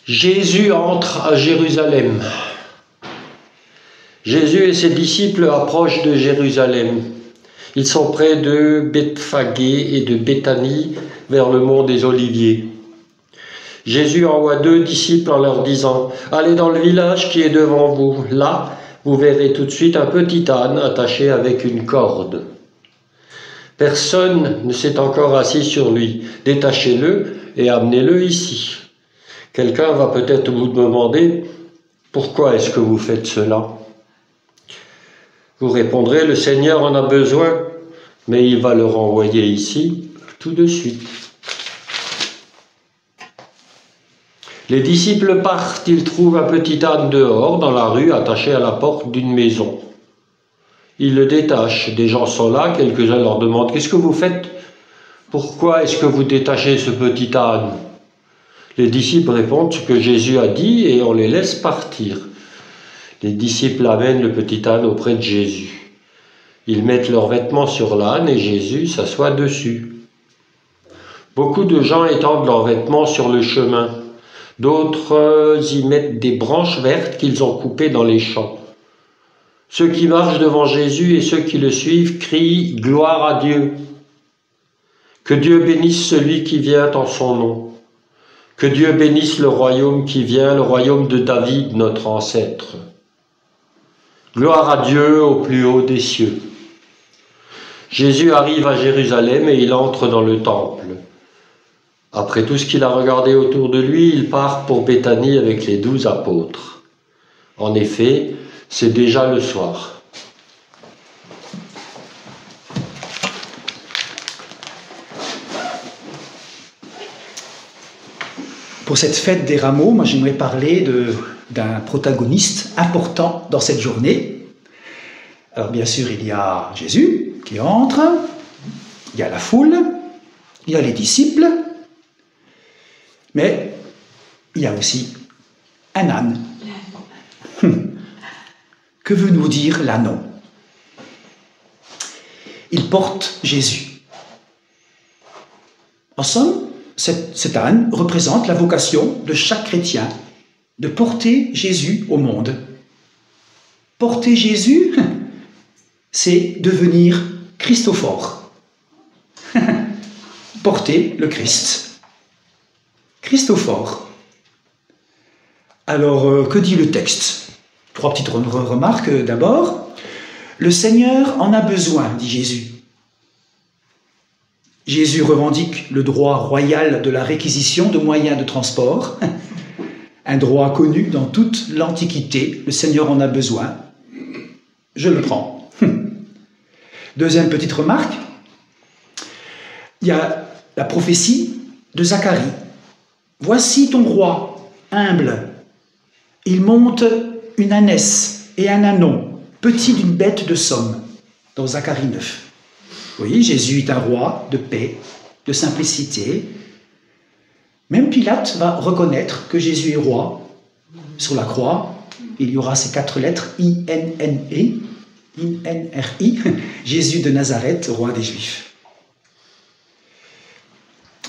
Jésus entre à Jérusalem. Jésus et ses disciples approchent de Jérusalem. Ils sont près de Bethphagée et de Béthanie, vers le mont des Oliviers. Jésus envoie 2 disciples en leur disant « Allez dans le village qui est devant vous. Là, vous verrez tout de suite un petit âne attaché avec une corde. Personne ne s'est encore assis sur lui. Détachez-le et amenez-le ici. » Quelqu'un va peut-être vous demander « Pourquoi est-ce que vous faites cela ?» Vous répondrez « Le Seigneur en a besoin, mais il va le renvoyer ici tout de suite. » Les disciples partent, ils trouvent un petit âne dehors, dans la rue, attaché à la porte d'une maison. Ils le détachent, des gens sont là, quelques-uns leur demandent « Qu'est-ce que vous faites? Pourquoi est-ce que vous détachez ce petit âne ?» Les disciples répondent ce que Jésus a dit et on les laisse partir. Les disciples amènent le petit âne auprès de Jésus. Ils mettent leurs vêtements sur l'âne et Jésus s'assoit dessus. Beaucoup de gens étendent leurs vêtements sur le chemin. D'autres y mettent des branches vertes qu'ils ont coupées dans les champs. Ceux qui marchent devant Jésus et ceux qui le suivent crient « Gloire à Dieu !» Que Dieu bénisse celui qui vient en son nom. Que Dieu bénisse le royaume qui vient, le royaume de David, notre ancêtre. Gloire à Dieu au plus haut des cieux. Jésus arrive à Jérusalem et il entre dans le temple. Après tout ce qu'il a regardé autour de lui, il part pour Béthanie avec les 12 apôtres. En effet, c'est déjà le soir. Pour cette fête des rameaux, moi j'aimerais parler d'un protagoniste important dans cette journée. Alors bien sûr, il y a Jésus qui entre, il y a la foule, il y a les disciples, mais il y a aussi un âne. Que veut nous dire l'âne? Il porte Jésus. En somme, cet âne représente la vocation de chaque chrétien de porter Jésus au monde. Porter Jésus, c'est devenir Christophore. Porter le Christ. Christophore. Alors, que dit le texte? 3 petites remarques d'abord. Le Seigneur en a besoin, dit Jésus. Jésus revendique le droit royal de la réquisition de moyens de transport, un droit connu dans toute l'Antiquité. Le Seigneur en a besoin. Je le prends. Deuxième petite remarque, il y a la prophétie de Zacharie. Voici ton roi, humble. Il monte une ânesse et un ânon, petit d'une bête de somme, dans Zacharie 9. Oui, Jésus est un roi de paix, de simplicité. Même Pilate va reconnaître que Jésus est roi. Sur la croix, il y aura ces 4 lettres I-N-N-E, I-N-R-I, Jésus de Nazareth, roi des Juifs.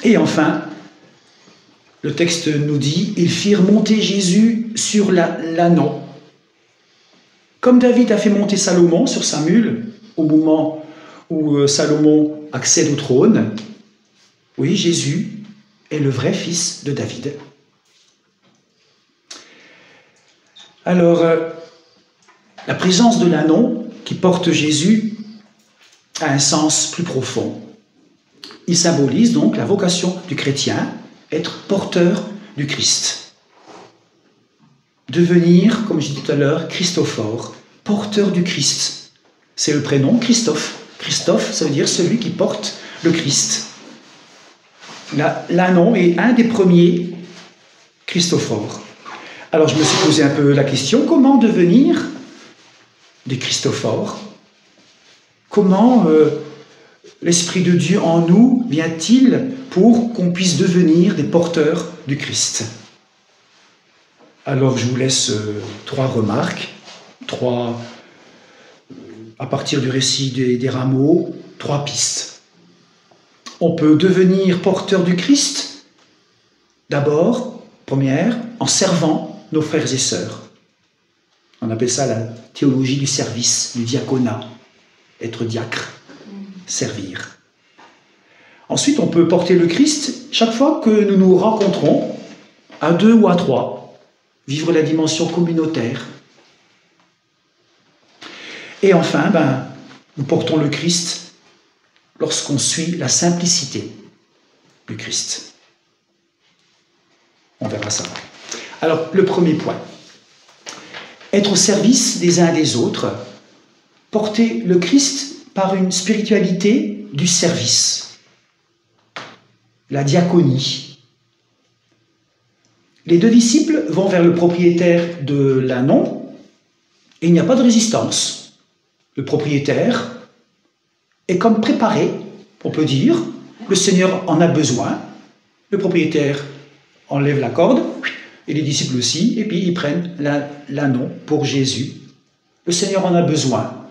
Et enfin, le texte nous dit « Ils firent monter Jésus sur l'ânon ». Comme David a fait monter Salomon sur sa mule au moment où Salomon accède au trône, oui, Jésus est le vrai fils de David. Alors, la présence de l'ânon qui porte Jésus a un sens plus profond. Il symbolise donc la vocation du chrétien, être porteur du Christ. Devenir, comme je disais tout à l'heure, Christophore, porteur du Christ. C'est le prénom Christophe. Christophe, ça veut dire celui qui porte le Christ. L'ânon est un des premiers Christophores. Alors je me suis posé un peu la question, comment devenir des Christophores? Comment l'Esprit de Dieu en nous vient-il pour qu'on puisse devenir des porteurs du Christ? Alors je vous laisse 3 remarques, à partir du récit des rameaux, 3 pistes. On peut devenir porteur du Christ, d'abord, Première, en servant nos frères et sœurs. On appelle ça la théologie du service, du diaconat. Être diacre, servir. Ensuite, on peut porter le Christ chaque fois que nous nous rencontrons, à 2 ou à 3, vivre la dimension communautaire. Et enfin, nous portons le Christ lorsqu'on suit la simplicité du Christ. On verra ça. Alors, le premier point. Être au service des uns des autres, porter le Christ par une spiritualité du service, la diaconie. Les 2 disciples vont vers le propriétaire de l'ânon et il n'y a pas de résistance. Le propriétaire est comme préparé, on peut dire, le Seigneur en a besoin, le propriétaire enlève la corde, et les disciples aussi, et puis ils prennent l'ânon pour Jésus. Le Seigneur en a besoin.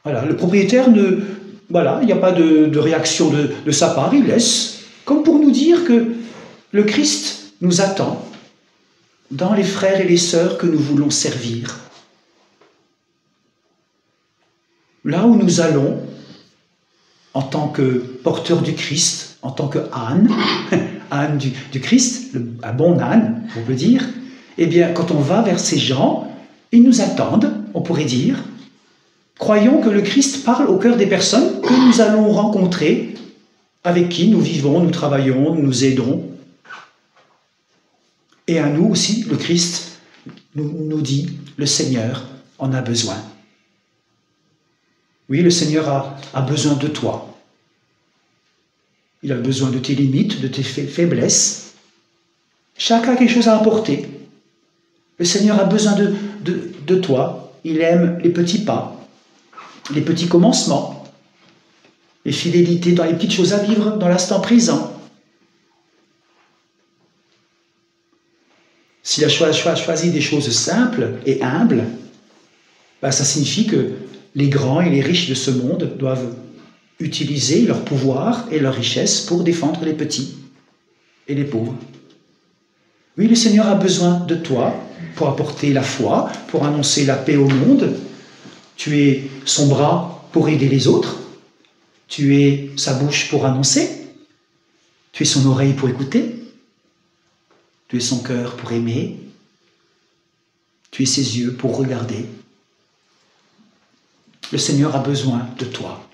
Voilà, le propriétaire, il n'y a pas de réaction de sa part, il laisse, comme pour nous dire que le Christ nous attend dans les frères et les sœurs que nous voulons servir. Là où nous allons, en tant que porteur du Christ, en tant que âne, âne du Christ, un bon âne, on peut dire, eh bien, quand on va vers ces gens, ils nous attendent, on pourrait dire. Croyons que le Christ parle au cœur des personnes que nous allons rencontrer, avec qui nous vivons, nous travaillons, nous nous aiderons. Et à nous aussi, le Christ nous dit, le Seigneur en a besoin. Oui, le Seigneur a besoin de toi. Il a besoin de tes limites, de tes faiblesses. Chacun a quelque chose à apporter. Le Seigneur a besoin de toi. Il aime les petits pas, les petits commencements, les fidélités dans les petites choses à vivre dans l'instant présent. S'il a choisi des choses simples et humbles, ça signifie que les grands et les riches de ce monde doivent utiliser leur pouvoir et leur richesse pour défendre les petits et les pauvres. Oui, le Seigneur a besoin de toi pour apporter la foi, pour annoncer la paix au monde. Tu es son bras pour aider les autres. Tu es sa bouche pour annoncer. Tu es son oreille pour écouter. Tu es son cœur pour aimer. Tu es ses yeux pour regarder. Le Seigneur a besoin de toi.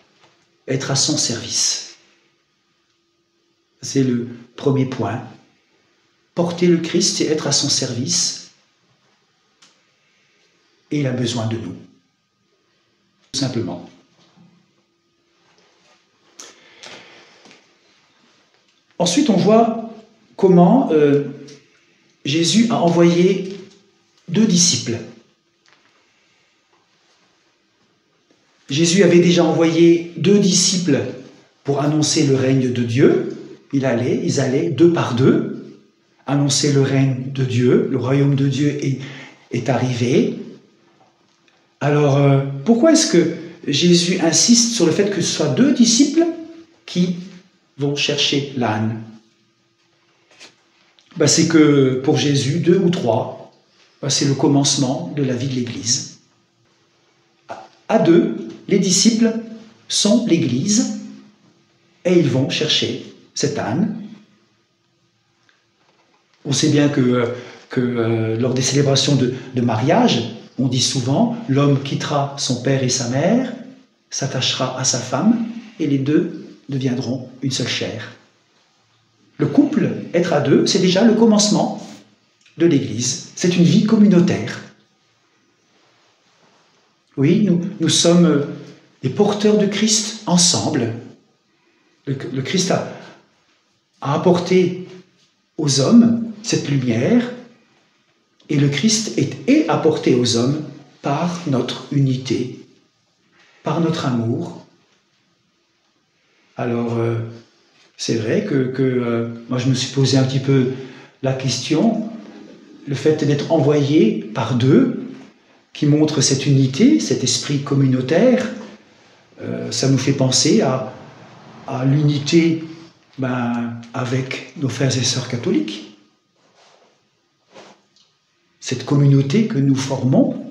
Être à son service. C'est le premier point. Porter le Christ, c'est être à son service. Et il a besoin de nous. Tout simplement. Ensuite, on voit comment Jésus a envoyé 2 disciples. Jésus avait déjà envoyé 2 disciples pour annoncer le règne de Dieu. Ils allaient 2 par 2, annoncer le règne de Dieu. Le royaume de Dieu est arrivé. Alors, pourquoi est-ce que Jésus insiste sur le fait que ce soit 2 disciples qui vont chercher l'âne? C'est que pour Jésus, 2 ou 3, c'est le commencement de la vie de l'Église. À 2, les disciples sont l'Église et ils vont chercher cet âne. On sait bien que lors des célébrations de mariage, on dit souvent « l'homme quittera son père et sa mère, s'attachera à sa femme, et les 2 deviendront une seule chair ». Le couple, être à 2, c'est déjà le commencement de l'Église. C'est une vie communautaire. Oui, nous sommes des porteurs de Christ ensemble. Le Christ a apporté aux hommes cette lumière, et le Christ est apporté aux hommes par notre unité, par notre amour. Alors, c'est vrai que moi je me suis posé un petit peu la question, le fait d'être envoyé par 2, qui montre cette unité, cet esprit communautaire, ça nous fait penser à l'unité avec nos frères et sœurs catholiques. cette communauté que nous formons.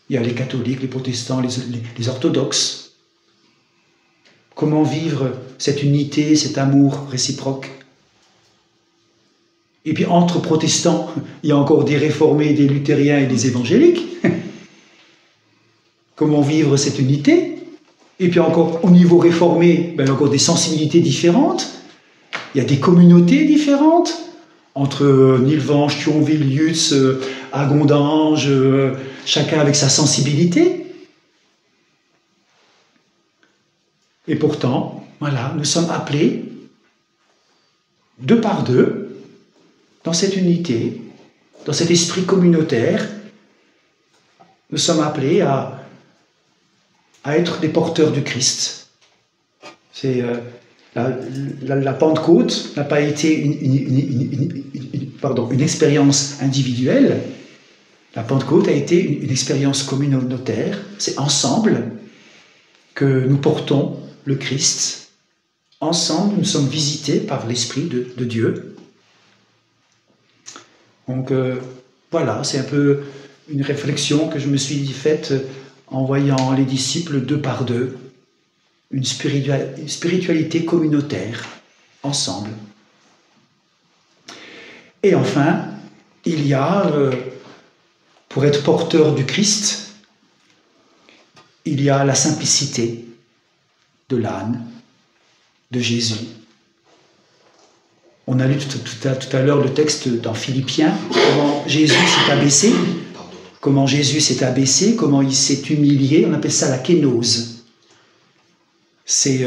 Il y a les catholiques, les protestants, les orthodoxes. Comment vivre cette unité, cet amour réciproque? Et puis entre protestants, il y a encore des réformés, des luthériens et des évangéliques. Comment vivre cette unité? Et puis encore au niveau réformé, il y a encore des sensibilités différentes. Il y a des communautés différentes entre Nilvange, Thionville, Lutz, Agondange, chacun avec sa sensibilité. Et pourtant, voilà, nous sommes appelés, deux par deux, dans cette unité, dans cet esprit communautaire, nous sommes appelés à être des porteurs du Christ. C'est la Pentecôte n'a pas été une expérience individuelle. La Pentecôte a été une expérience communautaire. C'est ensemble que nous portons le Christ. Ensemble, nous sommes visités par l'Esprit de Dieu. Donc voilà, c'est un peu une réflexion que je me suis faite en voyant les disciples deux par deux. Une spiritualité communautaire, ensemble. Et enfin, il y a, pour être porteur du Christ, il y a la simplicité de l'âne, de Jésus. On a lu tout à l'heure le texte dans Philippiens, comment Jésus s'est abaissé, comment il s'est humilié, on appelle ça la kénose. C'est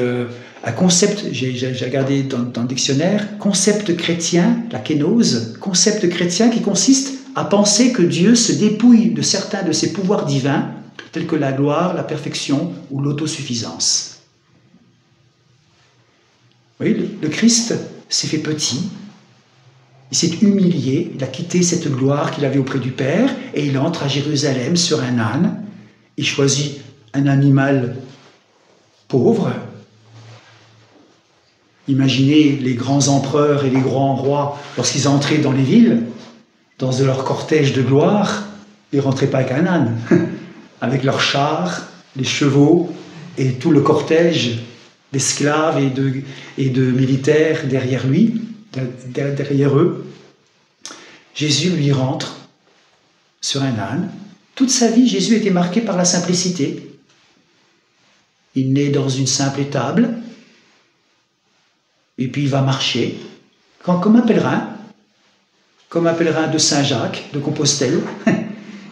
un concept, j'ai regardé dans le dictionnaire, concept chrétien, la kénose, concept chrétien qui consiste à penser que Dieu se dépouille de certains de ses pouvoirs divins, tels que la gloire, la perfection ou l'autosuffisance. Oui, le Christ s'est fait petit, il s'est humilié, il a quitté cette gloire qu'il avait auprès du Père et il entre à Jérusalem sur un âne. Il choisit un animal pauvre. Imaginez les grands empereurs et les grands rois, lorsqu'ils entraient dans les villes, dans leur cortège de gloire, ils ne rentraient pas avec un âne, avec leurs chars, les chevaux et tout le cortège d'esclaves et de militaires derrière lui, derrière eux. Jésus lui rentre sur un âne. Toute sa vie, Jésus était marqué par la simplicité. Il naît dans une simple étable, et puis il va marcher, comme un pèlerin de Saint-Jacques, de Compostelle.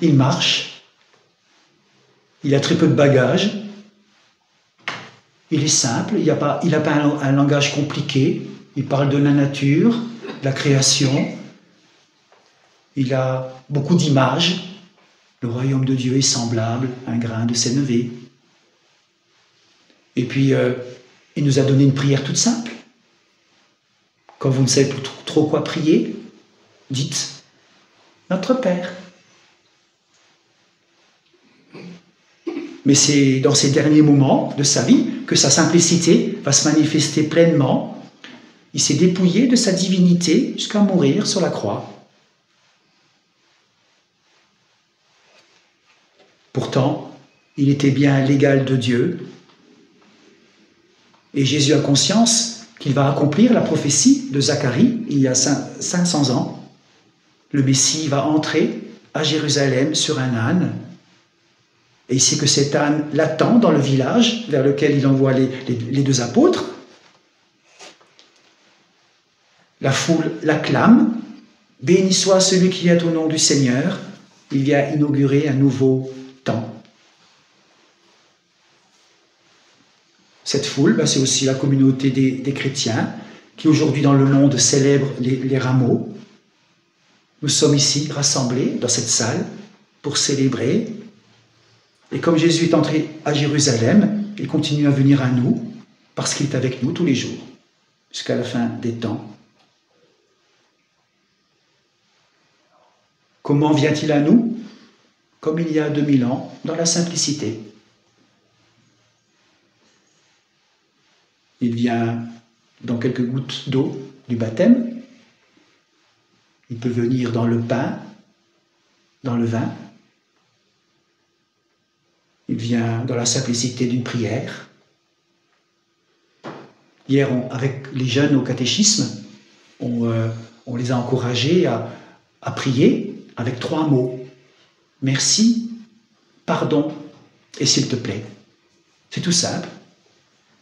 Il marche, il a très peu de bagages, il est simple, il n'a pas un langage compliqué, il parle de la nature, de la création, il a beaucoup d'images. Le royaume de Dieu est semblable à un grain de sénévé. Et puis, il nous a donné une prière toute simple. Quand vous ne savez plus trop quoi prier, dites « Notre Père ». Mais c'est dans ces derniers moments de sa vie que sa simplicité va se manifester pleinement. Il s'est dépouillé de sa divinité jusqu'à mourir sur la croix. Pourtant, il était bien l'égal de Dieu. Et Jésus a conscience qu'il va accomplir la prophétie de Zacharie il y a 500 ans. Le Messie va entrer à Jérusalem sur un âne. Et il sait que cet âne l'attend dans le village vers lequel il envoie les deux apôtres. La foule l'acclame. « Béni soit celui qui vient au nom du Seigneur. Il vient inaugurer un nouveau temps. » Cette foule, c'est aussi la communauté des chrétiens qui aujourd'hui dans le monde célèbrent les rameaux. Nous sommes ici rassemblés dans cette salle pour célébrer. Et comme Jésus est entré à Jérusalem, il continue à venir à nous parce qu'il est avec nous tous les jours jusqu'à la fin des temps. Comment vient-il à nous? Comme il y a 2000 ans, dans la simplicité. Il vient dans quelques gouttes d'eau du baptême, Il peut venir dans le pain, dans le vin. Il vient dans la simplicité d'une prière. Hier, avec les jeunes au catéchisme, on les a encouragés à prier avec 3 mots. Merci, pardon et s'il te plaît. C'est tout simple.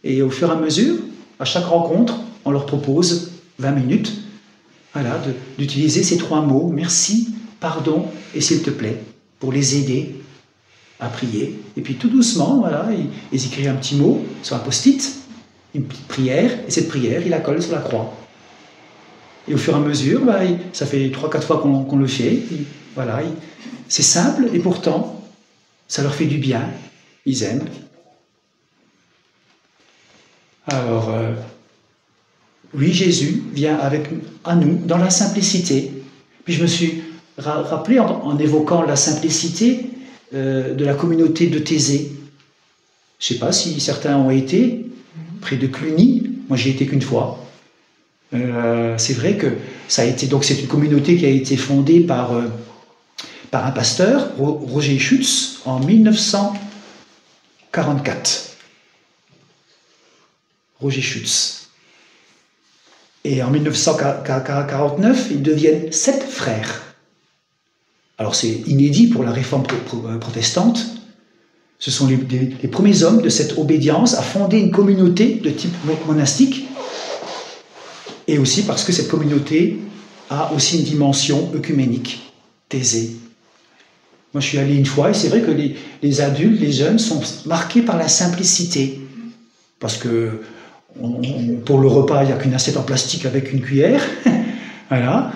Et au fur et à mesure, à chaque rencontre, on leur propose 20 minutes voilà, d'utiliser ces 3 mots, merci, pardon et s'il te plaît, pour les aider à prier. Et puis tout doucement, voilà, ils écrivent un petit mot sur un post-it, une petite prière, et cette prière, ils la collent sur la croix. Et au fur et à mesure, ça fait 3-4 fois qu'on le fait, voilà, c'est simple, et pourtant, ça leur fait du bien, ils aiment. Alors, oui, Jésus vient à nous dans la simplicité. Puis je me suis rappelé, en évoquant la simplicité de la communauté de Thésée. Je ne sais pas si certains ont été près de Cluny. Moi, j'y ai été qu'une fois. C'est vrai que ça a été. Donc, c'est une communauté qui a été fondée par un pasteur, Roger Schutz, en 1944. Roger Schutz. Et en 1949, ils deviennent 7 frères. Alors c'est inédit pour la réforme protestante. Ce sont les premiers hommes de cette obédience à fonder une communauté de type monastique. Et aussi parce que cette communauté a aussi une dimension œcuménique, Thésée. Moi je suis allé une fois et c'est vrai que les adultes, les jeunes sont marqués par la simplicité. Parce que pour le repas, il n'y a qu'une assiette en plastique avec une cuillère. Voilà.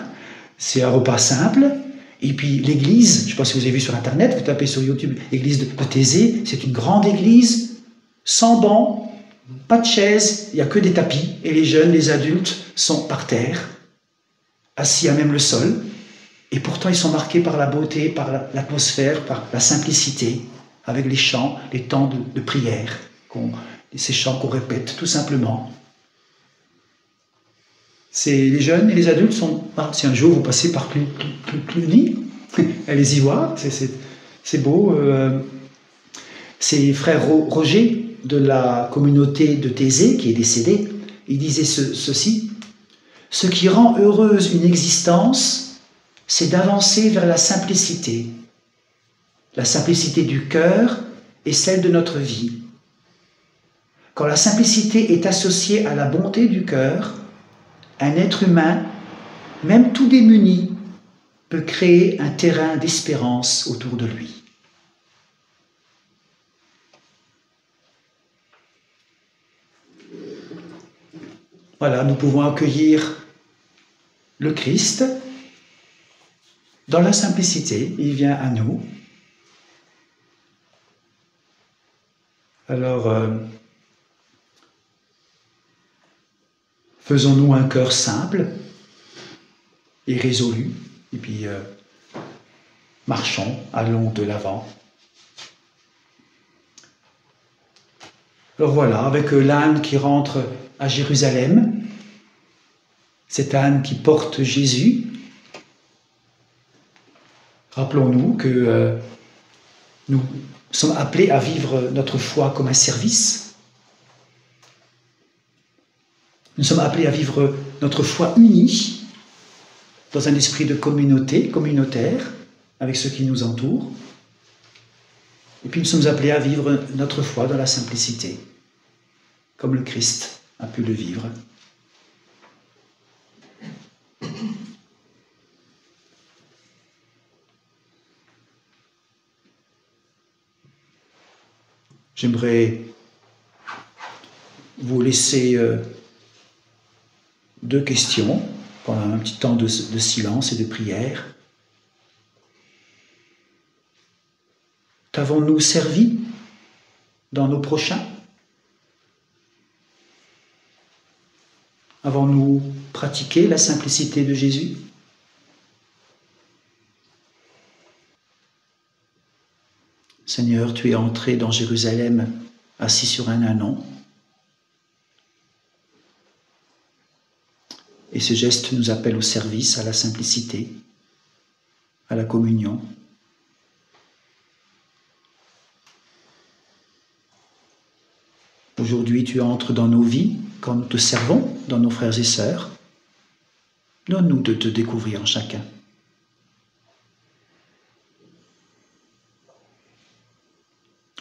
C'est un repas simple. Et puis l'église, je ne sais pas si vous avez vu sur Internet, vous tapez sur YouTube, l'église de Thésée, c'est une grande église, sans banc, pas de chaise, il n'y a que des tapis. Et les jeunes, les adultes sont par terre, assis à même le sol. Et pourtant, ils sont marqués par la beauté, par l'atmosphère, par la simplicité, avec les chants, les temps de prière, ces chants qu'on répète tout simplement. Les jeunes et les adultes sont... Si un jour vous passez par Cluny, allez-y voir, c'est beau. C'est frère Roger de la communauté de Thésée, qui est décédé, il disait ceci: « Ce qui rend heureuse une existence, c'est d'avancer vers la simplicité du cœur et celle de notre vie. Quand la simplicité est associée à la bonté du cœur, un être humain, même tout démuni, peut créer un terrain d'espérance autour de lui. » Voilà, nous pouvons accueillir le Christ dans la simplicité. Il vient à nous. Alors, faisons-nous un cœur simple et résolu, et puis marchons, allons de l'avant. Alors voilà, avec l'âne qui rentre à Jérusalem, cet âne qui porte Jésus, rappelons-nous que nous sommes appelés à vivre notre foi comme un service. Nous sommes appelés à vivre notre foi unie, dans un esprit de communauté, communautaire, avec ceux qui nous entourent. Et puis nous sommes appelés à vivre notre foi dans la simplicité, comme le Christ a pu le vivre. J'aimerais vous laisser 2 questions pendant un petit temps de silence et de prière. Qu'avons-nous servi dans nos prochains? Avons-nous pratiqué la simplicité de Jésus? Seigneur, tu es entré dans Jérusalem assis sur un ânon. Et ce geste nous appelle au service, à la simplicité, à la communion. Aujourd'hui, tu entres dans nos vies quand nous te servons, dans nos frères et sœurs. Donne-nous de te découvrir en chacun.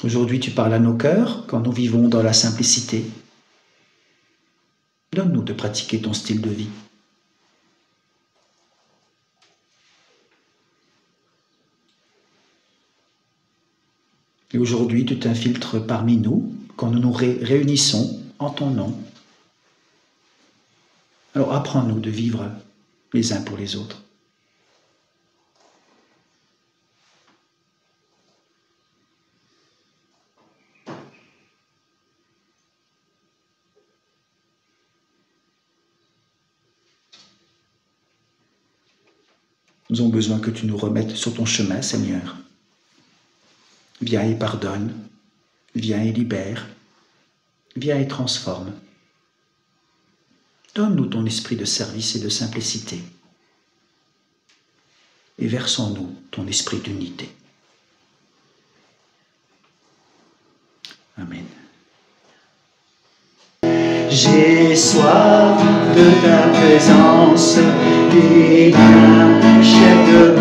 Aujourd'hui, tu parles à nos cœurs quand nous vivons dans la simplicité. Donne-nous de pratiquer ton style de vie. Et aujourd'hui, tu t'infiltres parmi nous quand nous nous réunissons en ton nom. Alors apprends-nous de vivre les uns pour les autres. Nous avons besoin que tu nous remettes sur ton chemin, Seigneur. Viens et pardonne, viens et libère, viens et transforme. Donne-nous ton esprit de service et de simplicité. Et verse en nous ton esprit d'unité. Amen. J'ai soif de ta présence, et viens, chef de